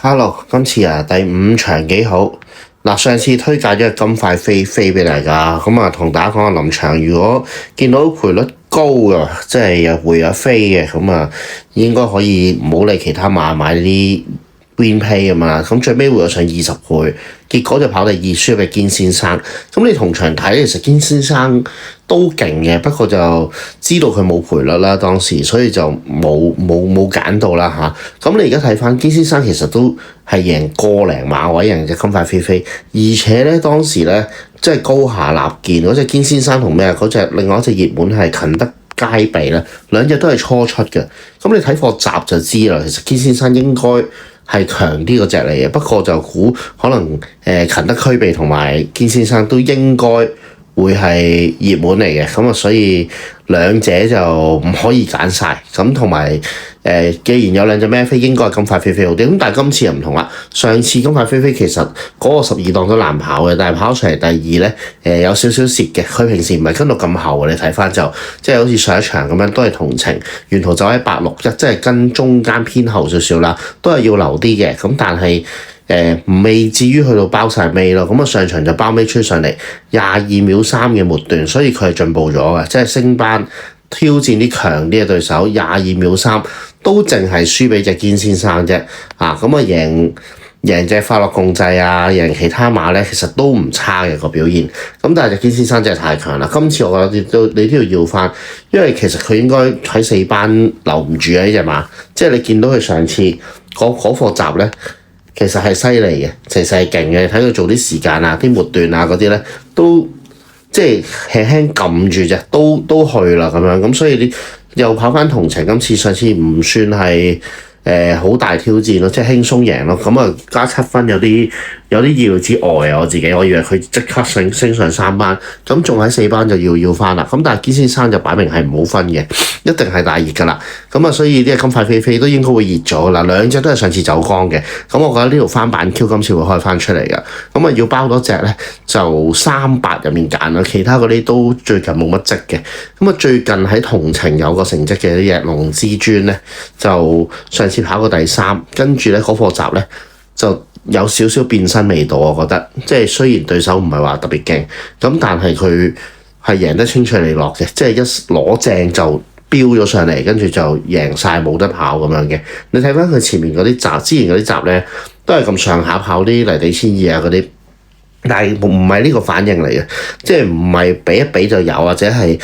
Hello，今次第五場幾好。上次推介咗金塊飛俾大家，同大家講下臨場，如果見到賠率高嘅，即係又回咗飛嘅，應該可以唔好理其他馬買啲 win pay 啊嘛。咁最尾回咗上20倍，結果就跑第二，輸俾堅先生。咁你同場睇，其實堅先生都勁嘅，不過就知道佢冇賠率啦當時，所以就冇揀到啦嚇。咁你而家睇翻堅先生其實都係贏個零馬位贏隻金塊飛，而且咧當時咧即係高下立見嗰隻堅先生同咩嗰隻另外一隻熱門係勤德佳比啦，兩隻都係初出嘅。咁你睇課集就知啦，其實堅先生應該係強啲嗰隻嚟嘅，不過就估可能勤德佳比同埋堅先生都應該會係熱門嚟嘅，所以兩者就唔可以揀晒。咁同埋既然有兩隻咩飛，應該係金塊飛好啲。咁但係今次又唔同啦，上次金塊飛其實嗰個12檔都難跑嘅，但係跑出嚟第二咧有少少蝕嘅。佢平時唔係跟到咁後嘅，你睇翻就即係好似上一場咁樣，都係同程，沿途走喺861，即係跟中間偏後少少啦，都係要留啲嘅。咁但係未至於去到包晒尾咯，上場就包尾吹上嚟22秒3嘅末段，所以佢係進步咗嘅，即係升班挑戰啲強啲嘅對手22秒3都淨係輸俾隻堅先生啫，贏隻快樂共濟啊，贏其他馬咧其實都唔差嘅個表現，咁但係隻堅先生真係太強啦，今次我覺得你都要翻，因為其實佢應該喺4班留唔住啊呢隻馬，即係你見到佢上次嗰課集咧。其實係犀利嘅，其實係勁嘅。睇佢做啲時間啊、啲末段啊嗰啲咧，都即係輕輕撳住啫，都去啦咁樣。咁所以你又跑翻同程，今次上次唔算係好大挑戰咯，即係輕鬆贏咯。加7分有啲意料之外啊！我自己我以為佢即刻升上3班，咁仲喺4班就要翻啦。咁但係堅先生就擺明係唔好分嘅，一定係大熱㗎啦。所以啲金塊飛都應該會熱咗㗎啦。兩隻都係上次走光嘅，我覺得呢條翻版 Q 今次會開翻出嚟㗎。要包多隻咧，就3-8入面揀啦。其他嗰啲都最近冇乜積嘅。最近喺同程有個成績嘅呢隻龍之尊咧，就上次跑過第3，跟住咧嗰課集咧就有少少變身味道，我覺得即係雖然對手唔係話特別勁，咁但係佢係贏得清脆利落嘅，即係一攞正就飆咗上嚟，跟住就贏晒冇得跑咁樣嘅。你睇翻佢前面嗰啲集，之前嗰啲集咧都係咁上下跑啲泥地1000啊嗰啲。但係唔係呢個反應嚟嘅，即係唔係比一比就有，或者係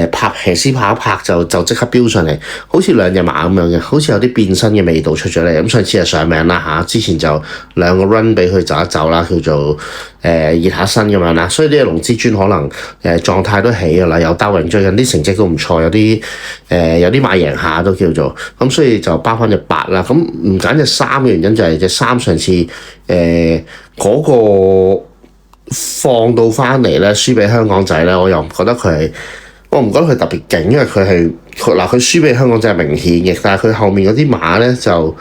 拍騎師拍一拍就即刻飆上嚟，好似兩隻馬咁樣嘅，好似有啲變身嘅味道出咗嚟。咁上次係上名啦嚇，之前就2個 run 俾佢走一走啦，叫做熱下身咁樣啦。所以呢隻龍之尊可能狀態都起㗎啦，有兜榮最近啲成績都唔錯，有啲馬贏下都叫做咁，所以就包翻隻8啦。咁唔揀隻3嘅原因就係隻3上次嗰個放到翻嚟咧，輸俾香港仔咧，我又唔覺得佢係，我唔覺得佢特別勁，因為佢輸俾香港仔係明顯嘅，但係佢後面嗰啲馬咧就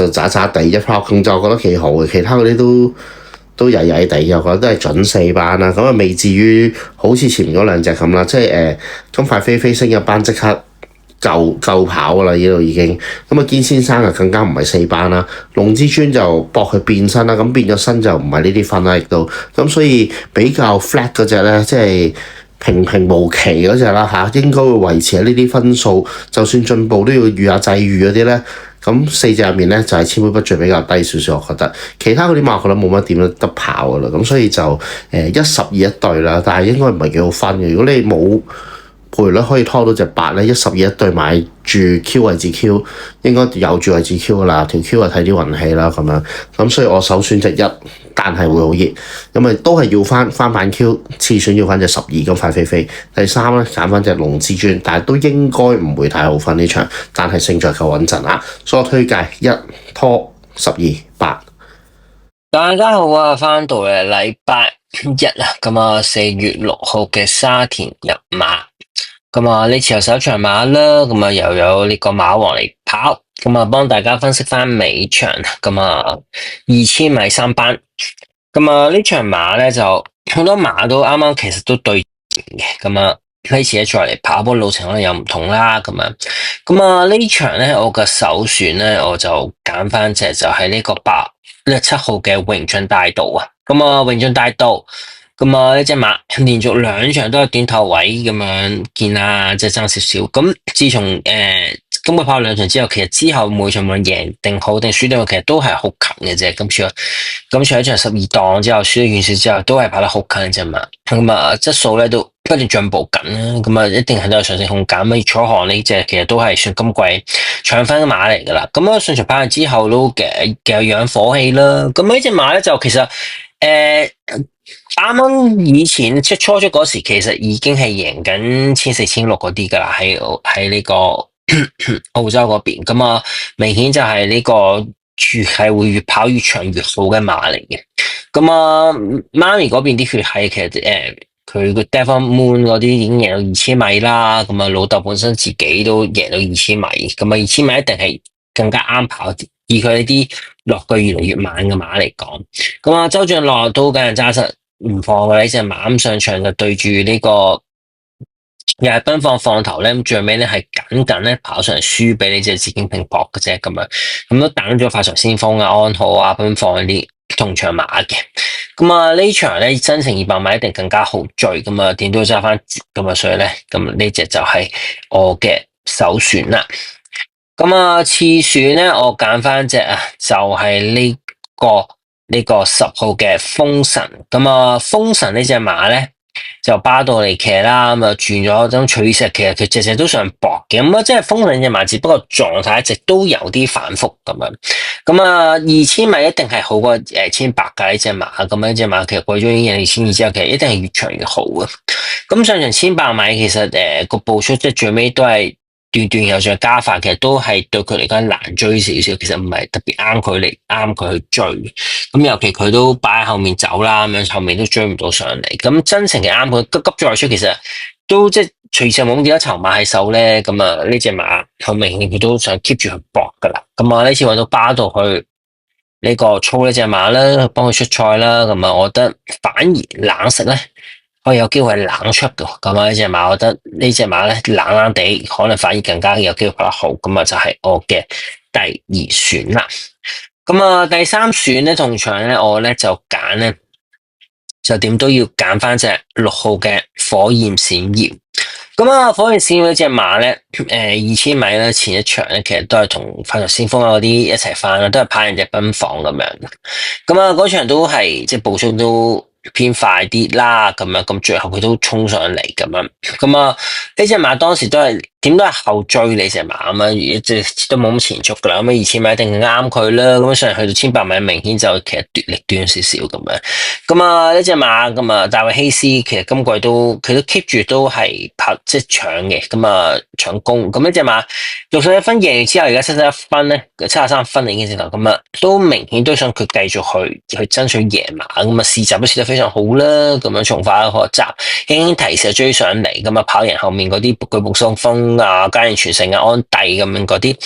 渣渣地一拋空就我覺得幾好嘅，其他嗰啲都曳曳地，我覺得都係準4班啦，未至於好似前面嗰兩隻咁啦，即係金塊飛升一班即刻夠跑㗎啦，呢度已經堅先生就更加唔係4班啦，龍之尊就搏佢變身啦，變咗身就唔係呢啲分啦，亦都所以比較 flat 嗰隻咧，即係平平無奇嗰隻啦嚇，應該會維持喺呢啲分數，就算進步都要預下際遇嗰啲咧。4隻入面咧就係千杯不醉比較低少少，我覺得其他嗰啲馬我覺得冇乜點得跑㗎啦，所以就1-12一對啦，但係應該唔係幾好分嘅。如果你冇賠率可以拖到隻8咧，1-12一對買住 Q 位置 Q， 應該有住位置 Q 㗎啦，條 Q 就睇啲運氣啦咁樣。所以我首選隻1，但係會好熱。都係要翻版 Q， 次選要翻隻12金塊飛。第3咧揀翻隻龍之尊，但係都應該唔會太好分呢場，但係勝在夠穩陣啊。所以我推介1拖12 8。大家好啊，翻到嚟禮拜1啊，4月6號嘅沙田入馬。呢次又首場馬啦，又有呢個馬王嚟跑，幫大家分析翻尾場2000米3班。呢場馬咧就好多馬都啱啱其實都對嘅，呢次再嚟跑波路程可能又唔同啦，咁啊呢場咧，我嘅首選咧，我就揀翻隻就係呢個7號嘅榮駿大道啊。咁啊榮駿大道，咁啊呢隻馬連續2場都係短頭位咁樣見啊，即係爭少少。咁自從今個跑2場之後，其實之後每場無論贏定好定輸定好，其實都係好近嘅啫。咁除咗場12檔之後，輸得遠少之後，都係跑得好近嘅啫嘛。咁啊質素咧都不斷進步緊啦，咁啊一定係都有上升空間。咁楚航呢隻其實都係算今季搶分嘅馬嚟噶啦。咁啊上場跑完之後都嘅有養火氣啦。咁呢隻馬咧就其實啱啱以前即係初出嗰時，其實已經係贏緊1400、1600嗰啲噶啦，喺呢個澳洲嗰邊。咁啊明顯就係呢個係會越跑越長越好嘅馬嚟嘅。咁啊媽咪嗰邊啲血係其實佢個 Devon Moon 嗰啲已經贏到2000米啦，咁啊老豆本身自己都贏到2000米，咁啊2000米一定係更加啱跑啲，以佢呢啲落腳越嚟越慢嘅馬嚟講，咁啊周俊樂都梗係揸實唔放嘅呢隻馬，咁上場就對住呢個又係奔放頭咧，咁最尾咧係僅咧跑上嚟輸俾呢隻紫荊拼搏嘅啫，咁都等咗發財先鋒啊、安好啊、奔放嗰啲同場馬嘅。咁啊呢場咧真誠200米一定更加好追，咁啊點都要揸翻節，咁啊所以咧咁呢隻就係我嘅首選啦。咁啊次選咧我揀翻隻啊就係呢個10號嘅風神。咁啊風神呢隻馬咧就巴到嚟騎啦，咁啊轉咗種取勢，其實佢隻隻都想搏嘅，咁啊即係風神隻馬，只不過狀態一直都有啲反覆咁樣。咁啊2000米一定係好過1800㗎呢隻馬，咁呢隻馬其實過咗已經2200之後，其實一定係越長越好啊。咁上場1800米其實個步速即係最尾都係段有再加快，其實都係對佢嚟講難追少少，其實唔係特別啱佢去追。咁尤其佢都擺喺後面走啦，咁樣後面都追唔到上嚟。咁真誠嘅啱佢急咗出，其實都即係隨時冇咁幾多籌碼喺手咧。咁啊呢隻馬好明顯佢都想 keep 住去搏噶啦。咁啊呢次搵到巴度去呢個操呢隻馬啦，幫佢出賽啦。咁啊我覺得反而冷食咧，可以有機會係冷出嘅。咁啊呢隻馬，我覺得呢隻馬咧冷冷地，可能反而更加有機會跑得好。咁啊就係我嘅第2選啦。咁啊第3選咧同場咧我咧就揀咧就點都要揀翻隻6號嘅火焰閃耀。咁啊火焰閃耀呢隻馬咧2000米咧前一場咧其實都係同發財先鋒啊嗰啲一齊翻啦，都係跑人隻奔放咁樣。咁啊嗰場都係即係步速都偏快啲啦，咁最後佢都衝上嚟咁樣。咁啊呢隻馬當時都係點都係後追你隻馬咁樣，即係都冇咁前速噶啦。咁啊2000米一定啱佢啦。咁上去到1800米明顯就其實奪力短少少咁樣。咁啊呢隻馬咁啊大衛希斯其實今季佢都 keep 住都係跑即係搶嘅，咁啊搶攻。咁呢隻馬61分贏完之後，而家71分咧，73分已經直頭咁啊，都明顯都想佢繼續去爭取贏馬。咁啊試習都試得非常好啦，咁樣從化學習輕輕提示追上嚟，咁啊跑贏後面嗰啲巨木雙峰啊、嘉應全勝啊、安帝咁樣嗰啲。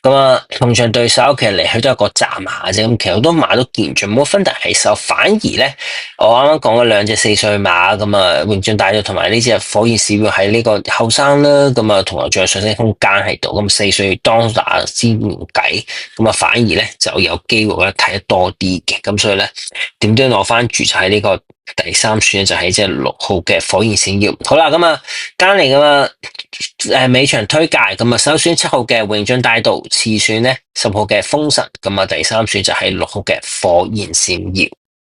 咁啊同場對手其實嚟去都係個雜馬啫，咁其實好多馬都見住冇分大起手，反而咧我啱啱講嘅2隻4歲馬，咁啊榮駿大道同埋呢隻火焰閃耀喺呢個後生啦，咁啊同埋仲有上升空間喺度，咁4歲當打先唔計，咁啊反而咧就有機會咧睇得多啲嘅，咁所以咧點都要攞翻住就喺呢個第3選咧就係隻6號嘅火焰閃耀。好啦，咁啊跟嚟咁啊尾場推介，咁啊首選7號嘅榮駿大道，次選咧10號嘅風神，咁啊第3選就係6號嘅火焰閃耀。